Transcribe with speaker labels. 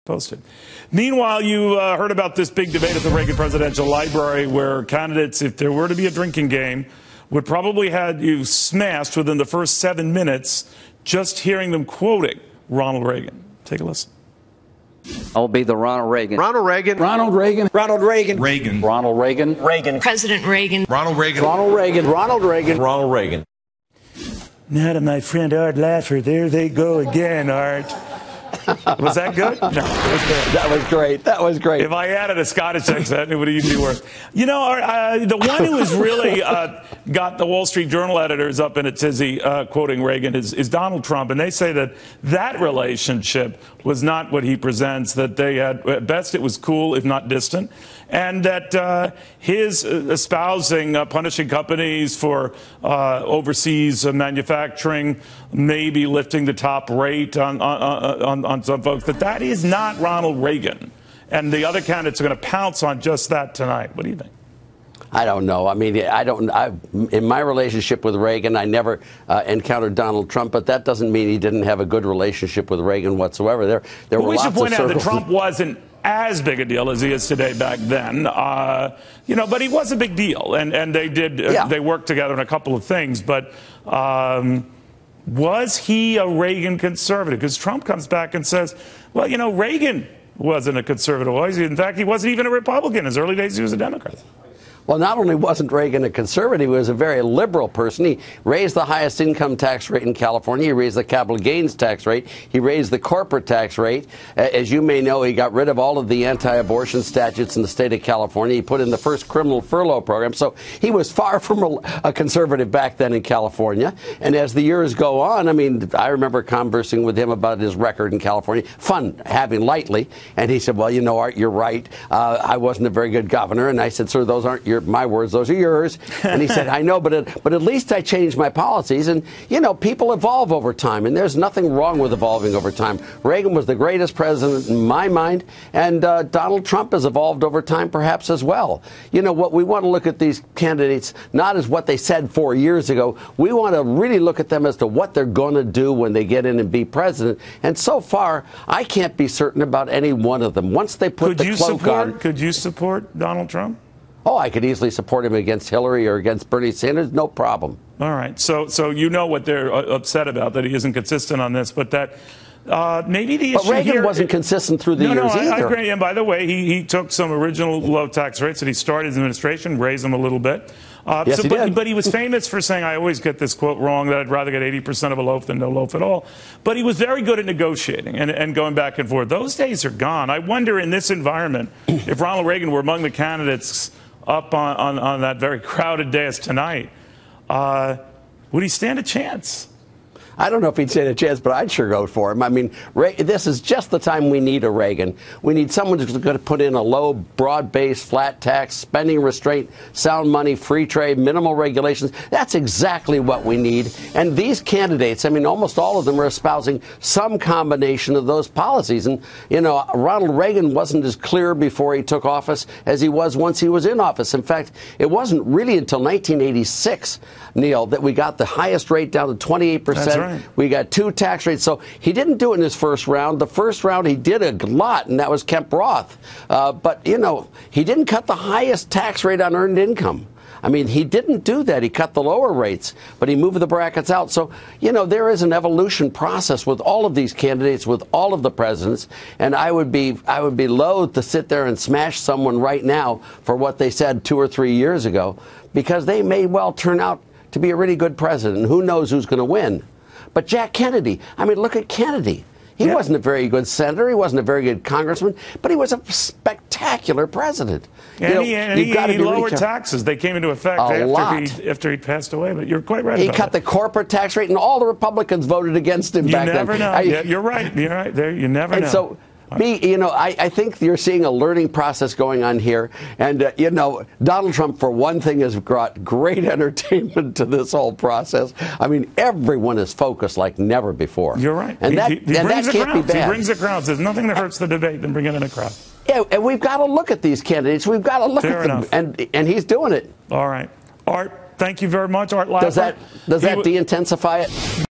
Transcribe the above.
Speaker 1: Posted. Meanwhile, you heard about this big debate at the Reagan Presidential Library where candidates, if there were to be a drinking game, would probably have you smashed within the first 7 minutes just hearing them quoting Ronald Reagan. Take a listen.
Speaker 2: I'll be the Ronald Reagan.
Speaker 3: Ronald Reagan.
Speaker 4: Ronald Reagan.
Speaker 3: Ronald Reagan.
Speaker 4: Reagan.
Speaker 2: Ronald Reagan.
Speaker 3: Reagan.
Speaker 5: President Reagan.
Speaker 4: Ronald Reagan.
Speaker 3: Ronald Reagan. Ronald Reagan.
Speaker 4: Ronald Reagan.
Speaker 1: Now to my friend Art Laffer. There they go again, Art. Was that good? No, it was good.
Speaker 3: That was great. That was great.
Speaker 1: If I added a Scottish accent, it would even be worse. You know, the one who has really got the Wall Street Journal editors up in a tizzy quoting Reagan is Donald Trump. And they say that relationship was not what he presents, that they had, at best, it was cool, if not distant. And that his espousing punishing companies for overseas manufacturing, maybe lifting the top rate on some folks, that is not Ronald Reagan. And the other candidates are going to pounce on just that tonight. What do you think?
Speaker 6: I don't know. I mean, in my relationship with Reagan, I never encountered Donald Trump, but that doesn't mean he didn't have a good relationship with Reagan whatsoever. There were
Speaker 1: we
Speaker 6: lots
Speaker 1: should point
Speaker 6: of
Speaker 1: out that
Speaker 6: circles.
Speaker 1: Trump wasn't as big a deal as he is today back then, you know, but he was a big deal, and they did they worked together on a couple of things. But was he a Reagan conservative? Because Trump comes back and says, well, you know, Reagan wasn't a conservative. In fact, he wasn't even a Republican. In his early days, he was a Democrat.
Speaker 6: Well, not only wasn't Reagan a conservative, he was a very liberal person. He raised the highest income tax rate in California. He raised the capital gains tax rate. He raised the corporate tax rate. As you may know, he got rid of all of the anti-abortion statutes in the state of California. He put in the first criminal furlough program. So he was far from a conservative back then in California. And as the years go on, I mean, I remember conversing with him about his record in California. Fun, having lightly. And he said, well, you know, Art, you're right. I wasn't a very good governor. And I said, sir, those aren't my words, those are yours. And he said, I know, but at least I changed my policies. And, you know, people evolve over time, and there's nothing wrong with evolving over time. Reagan was the greatest president in my mind, and Donald Trump has evolved over time perhaps as well. You know, what we want to look at these candidates not as what they said 4 years ago. We want to really look at them as to what they're going to do when they get in and be president. And so far, I can't be certain about any one of them. Once they put the cloak on.
Speaker 1: Could you support Donald Trump?
Speaker 6: Oh, I could easily support him against Hillary or against Bernie Sanders, no problem.
Speaker 1: All right. So you know what they're upset about, that he isn't consistent on this, but that maybe the issue
Speaker 6: But Reagan
Speaker 1: here
Speaker 6: wasn't consistent through the years either.
Speaker 1: I agree. And by the way, he took some original low tax rates that he started his administration, raised them a little bit.
Speaker 6: Yes, he did.
Speaker 1: But he was famous for saying, I always get this quote wrong, that I'd rather get 80% of a loaf than no loaf at all. But he was very good at negotiating and going back and forth. Those days are gone. I wonder in this environment, if Ronald Reagan were among the candidates up on that very crowded dais tonight, would he stand a chance?
Speaker 6: I don't know if he'd stand a chance, but I'd sure go for him. I mean, this is just the time we need a Reagan. We need someone who's going to put in a low, broad-based, flat tax, spending restraint, sound money, free trade, minimal regulations. That's exactly what we need. And these candidates, I mean, almost all of them are espousing some combination of those policies. And, you know, Ronald Reagan wasn't as clear before he took office as he was once he was in office. In fact, it wasn't really until 1986, Neil, that we got the highest rate down to 28%.
Speaker 1: That's right.
Speaker 6: We got 2 tax rates. So he didn't do it in his first round. The first round he did a lot, and that was Kemp Roth. But, you know, he didn't cut the highest tax rate on earned income. I mean, he didn't do that. He cut the lower rates, but he moved the brackets out. So, you know, there is an evolution process with all of these candidates, with all of the presidents. And I would be loath to sit there and smash someone right now for what they said 2 or 3 years ago, because they may well turn out to be a really good president. Who knows who's going to win? But Jack Kennedy, I mean, look at Kennedy. He wasn't a very good senator. He wasn't a very good congressman, but he was a spectacular president.
Speaker 1: And he lowered taxes. They came into effect after he passed away. But you're quite right.
Speaker 6: He cut the corporate tax rate, and all the Republicans voted against him back then.
Speaker 1: You never know. You're right. You're right. There, you never know.
Speaker 6: So, you know, I think you're seeing a learning process going on here. And, you know, Donald Trump, for one thing, has brought great entertainment to this whole process. I mean, everyone is focused like never before.
Speaker 1: You're right.
Speaker 6: And that can't be bad.
Speaker 1: He brings the crowds. There's nothing that hurts the debate than bringing in a crowd.
Speaker 6: Yeah, and we've got to look at these candidates. We've got to look at them. And he's doing it.
Speaker 1: All right. Art, thank you very much. Art Laffer.
Speaker 6: Does that de-intensify it?